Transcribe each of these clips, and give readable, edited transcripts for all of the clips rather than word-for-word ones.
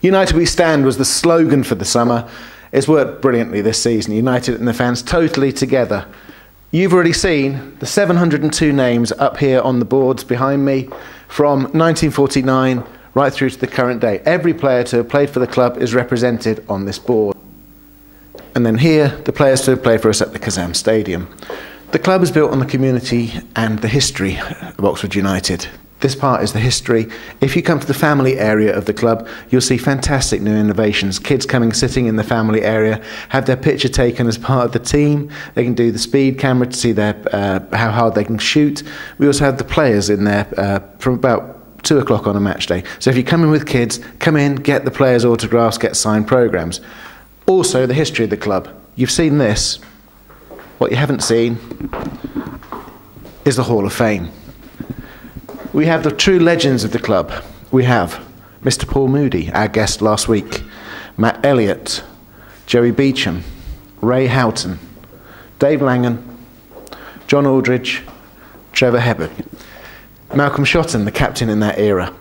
United We Stand was the slogan for the summer. It's worked brilliantly this season. United and the fans totally together. You've already seen the 702 names up here on the boards behind me from 1949 right through to the current day. Every player to have played for the club is represented on this board. And then here, the players to have played for us at the Kazam Stadium. The club is built on the community and the history of Oxford United. This part is the history. If you come to the family area of the club, you'll see fantastic new innovations. Kids coming, sitting in the family area, have their picture taken as part of the team. They can do the speed camera to see how hard they can shoot. We also have the players in there from about 2 o'clock on a match day. So if you come in with kids, come in, get the players' autographs, get signed programmes. Also, the history of the club. You've seen this. What you haven't seen is the Hall of Fame. We have the true legends of the club. We have Mr. Paul Moody, our guest last week, Matt Elliott, Joey Beecham, Ray Houghton, Dave Langan, John Aldridge, Trevor Hebert, Malcolm Shotton, the captain in that era.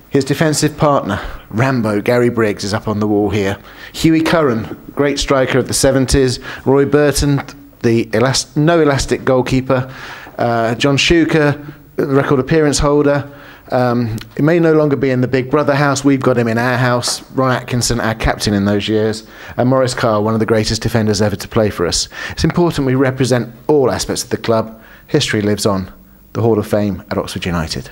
His defensive partner, Rambo, Gary Briggs, is up on the wall here. Hughie Curran, great striker of the 70s. Roy Burton, the no elastic goalkeeper. John Shuker, record appearance holder. He may no longer be in the Big Brother house. We've got him in our house. Ron Atkinson, our captain in those years. And Maurice Carr, one of the greatest defenders ever to play for us. It's important we represent all aspects of the club. History lives on. The Hall of Fame at Oxford United.